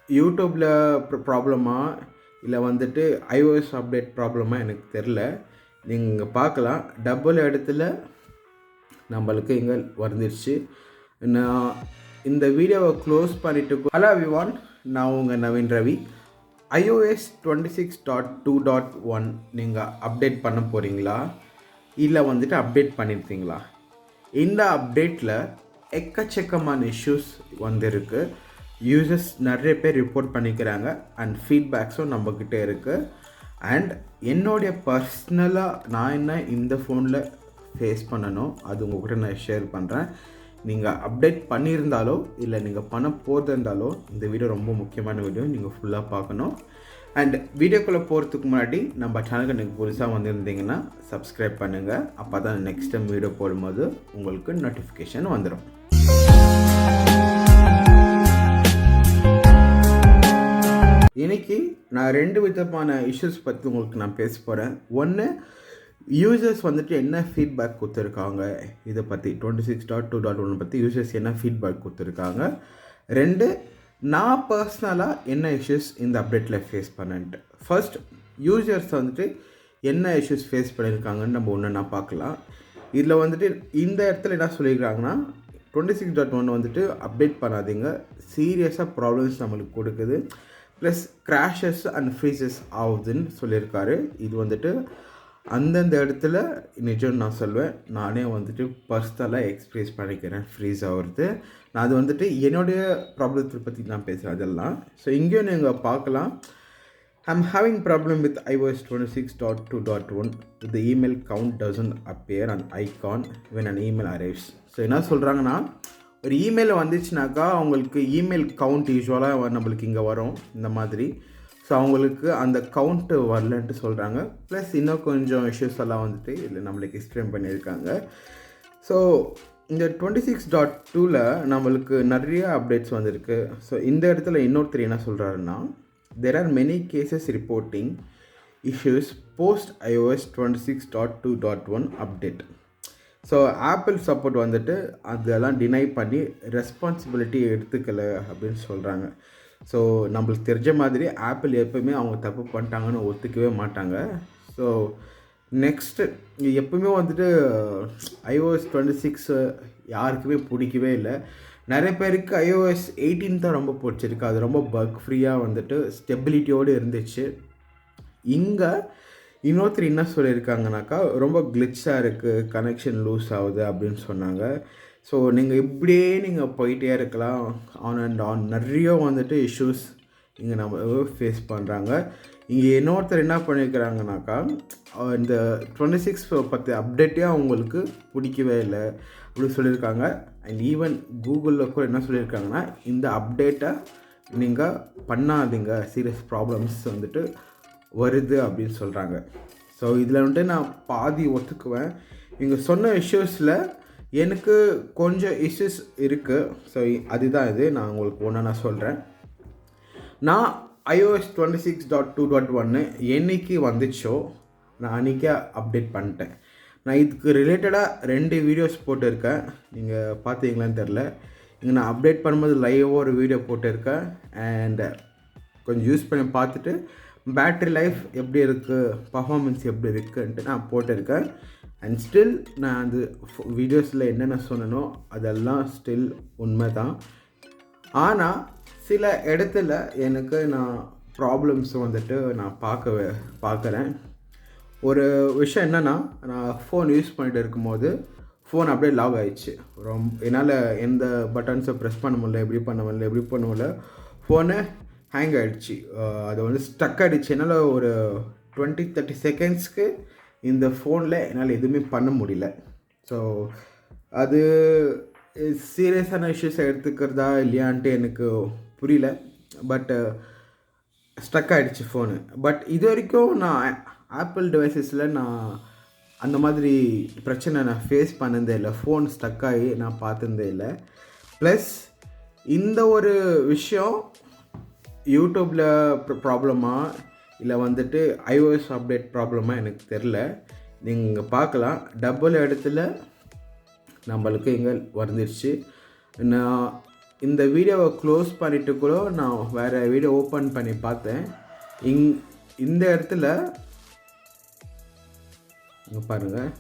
யூடியூப்பில் ப்ராப்ளமா இல்லை வந்துட்டு iOS அப்டேட் ப்ராப்ளமா எனக்கு தெரில. நீங்கள் பார்க்கலாம் டபுள் இடத்துல நம்மளுக்கு இங்கே வந்துடுச்சு. நான் இந்த வீடியோவை க்ளோஸ் பண்ணிவிட்டு ஹலோ எவ்ரிவான், நான் உங்கள் நவீன் ரவி. iOS 26.2.1 நீங்கள் அப்டேட் பண்ண போகிறீங்களா இல்லை வந்துட்டு அப்டேட் பண்ணியிருக்கீங்களா? இந்த அப்டேட்டில் எக்கச்சக்கமான இஷ்யூஸ் வந்திருக்கு. யூசர்ஸ் நிறைய பேர் ரிப்போர்ட் பண்ணிக்கிறாங்க அண்ட் ஃபீட்பேக்ஸும் நம்மக்கிட்ட இருக்குது. அண்ட் என்னுடைய பர்சனலாக நான் என்ன இந்த ஃபோனில் ஃபேஸ் பண்ணணும் அது உங்கள்கிட்ட நான் ஷேர் பண்ணுறேன். நீங்கள் அப்டேட் பண்ணியிருந்தாலோ இல்லை நீங்கள் பண்ண போகிறதாலோ இந்த வீடியோ ரொம்ப முக்கியமான வீடியோ, நீங்கள் ஃபுல்லாக பார்க்கணும். அண்ட் வீடியோக்குள்ளே போகிறதுக்கு முன்னாடி நம்ம சேனலுக்கு நீங்கள் புதுசாக வந்திருந்தீங்கன்னா சப்ஸ்கிரைப் பண்ணுங்கள். அப்போ தான் நெக்ஸ்ட் டைம் வீடியோ போடும்போது உங்களுக்கு நோட்டிஃபிகேஷன் வந்துடும். இன்றைக்கி நான் 2 விதமான இஷ்யூஸ் பற்றி உங்களுக்கு நான் பேச போகிறேன். ஒன்று, யூசர்ஸ் வந்துட்டு என்ன ஃபீட்பேக் கொடுத்துருக்காங்க இதை பற்றி 26.2.1 பற்றி யூசர்ஸ் என்ன ஃபீட்பேக் கொடுத்துருக்காங்க. 2, நான் பர்சனலாக என்ன இஷ்யூஸ் இந்த அப்டேட்டில் ஃபேஸ் பண்ணேன்ட்டு. ஃபர்ஸ்ட், யூசர்ஸ் வந்துட்டு என்ன இஷ்யூஸ் ஃபேஸ் பண்ணியிருக்காங்கன்னு நம்ம ஒன்று பார்க்கலாம். இதில் வந்துட்டு இந்த இடத்துல என்ன சொல்லியிருக்காங்கன்னா 26.1 வந்துட்டு அப்டேட் பண்ணாதீங்க, சீரியஸாக ப்ராப்ளம்ஸ் நம்மளுக்கு கொடுக்குது, ப்ளஸ் கிராஷஸ் அண்ட் ஃப்ரீசஸ் ஆகுதுன்னு சொல்லியிருக்காரு. இது வந்துட்டு அந்தந்த இடத்துல நிஜம் நான் சொல்வேன், நானே வந்துட்டு பர்சனலாக எக்ஸ்பீரியன்ஸ் பண்ணிக்கிறேன் ஃப்ரீஸ் ஆகிறது. நான் அது வந்துட்டு என்னுடைய ப்ராப்ளத்தை பற்றி நான் பேசுகிறேன் அதெல்லாம். ஸோ இங்கேயும் நீங்கள் பார்க்கலாம், I'm having problem with iOS 26.2.1. The email count doesn't appear an icon when an email arrives. So என்ன சொல்கிறாங்கன்னா, ஒரு இமெயில் வந்துச்சுனாக்கா அவங்களுக்கு இமெயில் கவுண்ட் யூஸ்வலாக நம்மளுக்கு இங்கே வரும் இந்த மாதிரி. ஸோ அவங்களுக்கு அந்த கவுண்ட்டு வரலன்ட்டு சொல்கிறாங்க. ப்ளஸ் இன்னும் கொஞ்சம் இஷ்யூஸ் எல்லாம் வந்துட்டு இதில் நம்மளுக்கு எக்ஸ்பிளைன் பண்ணியிருக்காங்க. ஸோ இந்த 26.2ல் நம்மளுக்கு நிறைய அப்டேட்ஸ் வந்திருக்கு. ஸோ இந்த இடத்துல இன்னொருத்தர் என்ன சொல்கிறாருன்னா, there are many cases reporting issues post iOS 26.2.1 update. So apple support வந்துட்டு அதெல்லாம் டினை பண்ணி ரெஸ்பான்சிபிலிட்டி எடுத்துக்கலை அப்படின்னு சொல்கிறாங்க. ஸோ நம்மளுக்கு தெரிஞ்ச மாதிரி ஆப்பிள் எப்போவுமே அவங்க தப்பு பண்ணிட்டாங்கன்னு ஒத்துக்கவே மாட்டாங்க. ஸோ நெக்ஸ்ட்டு எப்பவுமே வந்துட்டு iOS 26 யாருக்குமே பிடிக்கவே இல்லை. நிறைய பேருக்கு iOS 18 தான் ரொம்ப பிடிச்சிருக்கு. அது ரொம்ப பக் ஃப்ரீயாக வந்துட்டு ஸ்டெபிலிட்டியோடு இருந்துச்சு. இங்கே இன்னொருத்தர் என்ன சொல்லியிருக்காங்கனாக்கா, ரொம்ப கிளிச்சாக இருக்குது, கனெக்ஷன் லூஸ் ஆகுது அப்படின்னு சொன்னாங்க. ஸோ நீங்கள் இப்படியே நீங்கள் போயிட்டே இருக்கலாம், ஆன் அண்ட் ஆன் நிறைய வந்துட்டு இஷ்யூஸ் இங்கே நம்ம ஃபேஸ் பண்ணுறாங்க. இங்கே இன்னொருத்தர் என்ன பண்ணியிருக்கிறாங்கனாக்கா, இந்த 26 பற்றி அப்டேட்டே அவங்களுக்கு பிடிக்கவே இல்லை அப்படின்னு சொல்லியிருக்காங்க. அண்ட் ஈவன் கூகுளில் கூட என்ன சொல்லியிருக்காங்கன்னா, இந்த அப்டேட்டை நீங்கள் பண்ணாதீங்க, சீரியஸ் ப்ராப்ளம்ஸ் வந்துட்டு வருது அப்படின்னு சொல்கிறாங்க. ஸோ இதில் வந்துட்டு நான் பாதி ஒத்துக்குவேன். இங்கே சொன்ன இஷ்யூஸில் எனக்கு கொஞ்சம் இஷ்யூஸ் இருக்குது. ஸோ அதுதான் இது நான் உங்களுக்கு ஒன்றா நான் சொல்கிறேன். நான் iOS 26.2.1 என்றைக்கு வந்துச்சோ நான் அன்றைக்கே அப்டேட் பண்ணிட்டேன். நான் இதுக்கு ரிலேட்டடாக 2 வீடியோஸ் போட்டிருக்கேன், நீங்கள் பார்த்தீங்களான்னு தெரில. இங்கே நான் அப்டேட் பண்ணும்போது லைவாக ஒரு வீடியோ போட்டிருக்கேன். அண்ட் கொஞ்சம் யூஸ் பண்ணி பார்த்துட்டு பேட்ரி லைஃப் எப்படி இருக்குது, பர்ஃபார்மன்ஸ் எப்படி இருக்குன்ட்டு நான் போட்டிருக்கேன். அண்ட் ஸ்டில் நான் அது வீடியோஸில் என்னென்ன சொன்னனோ அதெல்லாம் ஸ்டில் உண்மை தான். ஆனால் சில இடத்துல எனக்கு நான் ப்ராப்ளம்ஸ் வந்துட்டு நான் பார்க்குறேன். ஒரு விஷயம் என்னென்னா, நான் ஃபோன் யூஸ் பண்ணிட்டு இருக்கும்போது ஃபோன் அப்படியே லாக் ஆகிடுச்சு. என்னால் எந்த பட்டன்ஸை ப்ரெஸ் பண்ண முடியல, எப்படி பண்ண முடியல, ஃபோனு ஹேங் ஆகிடுச்சு. அது வந்து ஸ்டக் ஆகிடுச்சு. என்னால் ஒரு 20-30 செகண்ட்ஸ்க்கு இந்த ஃபோனில் என்னால் எதுவுமே பண்ண முடியல. ஸோ அது சீரியஸான இஷ்யூஸை எடுத்துக்கிறதா இல்லையான்ட்டு எனக்கு புரியல. பட் ஸ்டக் ஆகிடுச்சு ஃபோனு. பட் இது வரைக்கும் நான் ஆப்பிள் டிவைசஸில் நான் அந்த மாதிரி பிரச்சனை நான் ஃபேஸ் பண்ணதே இல்லை. ஃபோன் ஸ்டக் ஆகி நான் பார்த்ததே இல்லை. ப்ளஸ் இந்த ஒரு விஷயம் யூடியூப்பில் ப்ராப்ளமா இல்லை வந்துட்டு iOS அப்டேட் ப்ராப்ளமாக எனக்கு தெரில. நீங்கள் பார்க்கலாம் டபுள் இடத்துல நம்மளுக்கு இங்கே வந்துடுச்சு. நான் இந்த வீடியோவை க்ளோஸ் பண்ணிவிட்டு கூட நான் வேறு வீடியோ ஓப்பன் பண்ணி பார்த்தேன். இந்த இடத்துல இங்கே பாருங்கள்,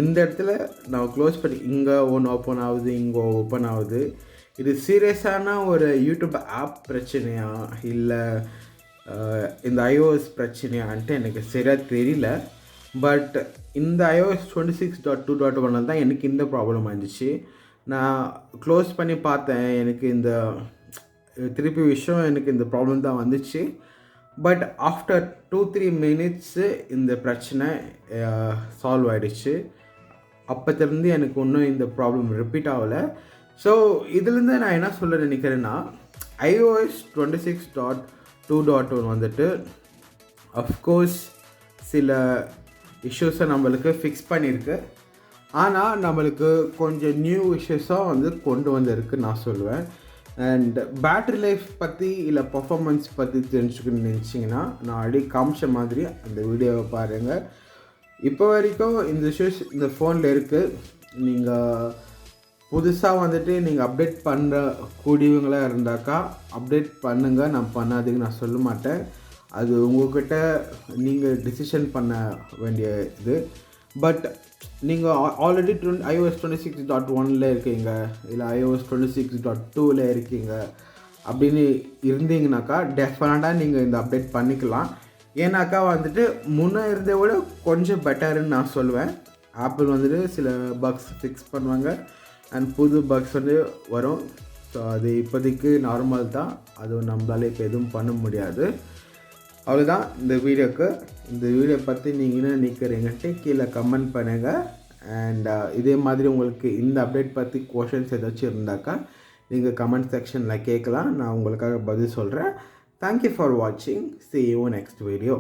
இந்த இடத்துல நான் க்ளோஸ் பண்ணி இங்கே ஒன்று ஓப்பன் ஆகுது, இங்கே ஓப்பன் ஆகுது. இது சீரியஸான ஒரு யூடியூப் ஆப் பிரச்சனையா இல்லை இந்த iOS பிரச்சனையான்ட்டு எனக்கு சரியாக தெரியல. பட் இந்த iOS 26.2.1 தான் எனக்கு இந்த ப்ராப்ளம் வந்துச்சு. நான் க்ளோஸ் பண்ணி பார்த்தேன், எனக்கு இந்த திருப்பி விஷயம் எனக்கு இந்த ப்ராப்ளம் தான் வந்துச்சு. பட் ஆஃப்டர் 2-3 மினிட்ஸு இந்த பிரச்சனை சால்வ் ஆகிடுச்சு. அப்போத்திலேருந்து எனக்கு இன்னும் இந்த ப்ராப்ளம் ரிப்பீட் ஆகலை. ஸோ இதுலேருந்து நான் என்ன சொல்ல நினைக்கிறேன்னா, iOS 26.2.1 வந்துட்டு அஃப்கோர்ஸ் சில இஷ்யூஸை நம்மளுக்கு ஃபிக்ஸ் பண்ணியிருக்கு. ஆனால் நம்மளுக்கு கொஞ்சம் நியூ இஷ்யூஸாக வந்து கொண்டு வந்திருக்கு நான் சொல்லுவேன். அண்ட் பேட்ரி லைஃப் பற்றி இல்லை பர்ஃபார்மன்ஸ் பற்றி தெரிஞ்சுக்கணும்னு நினச்சிங்கன்னா நான் ஆல்ரெடி காமிச்ச மாதிரி அந்த வீடியோவை பாருங்கள். இப்போ வரைக்கும் இந்த இஷ்யூஸ் இந்த ஃபோனில் இருக்குது. நீங்கள் புதுசாக வந்துட்டு நீங்கள் அப்டேட் பண்ணுற கூடியவங்களாக இருந்தாக்கா அப்டேட் பண்ணுங்கள், நான் பண்ணாதீங்கன்னு நான் சொல்ல மாட்டேன். அது உங்கள்கிட்ட நீங்கள் டிசிஷன் பண்ண வேண்டிய இது. பட் நீங்கள் ஆல்ரெடி iOS 26.1 இருக்கீங்க இல்லை iOS 26.2 இருக்கீங்க அப்படின்னு இருந்தீங்கனாக்கா டெஃபினட்டாக நீங்கள் இந்த அப்டேட் பண்ணிக்கலாம். ஏன்னாக்கா வந்துட்டு முன்னே இருந்ததை விட கொஞ்சம் பெட்டருன்னு நான் சொல்லுவேன். ஆப்பிள் வந்துட்டு சில பக்ஸ் ஃபிக்ஸ் பண்ணுவாங்க அண்ட் புது பக்ஸ் வந்து வரும். ஸோ அது இப்போதைக்கு நார்மல் தான், அதுவும் நம்மளால இப்போ எதுவும் பண்ண முடியாது. அவ்வளோதான் இந்த வீடியோக்கு. இந்த வீடியோ பற்றி நீங்கள் என்ன நினைக்கிறீங்கன்ட்டு கீழே கமெண்ட் பண்ணுங்கள். அண்ட் இதே மாதிரி உங்களுக்கு இந்த அப்டேட் பற்றி கொஷின்ஸ் ஏதாச்சும் இருந்தாக்கா நீங்கள் கமெண்ட் செக்ஷனில் கேட்கலாம், நான் உங்களுக்காக பதில் சொல்கிறேன். தேங்க்யூ ஃபார் வாட்சிங். See you next video.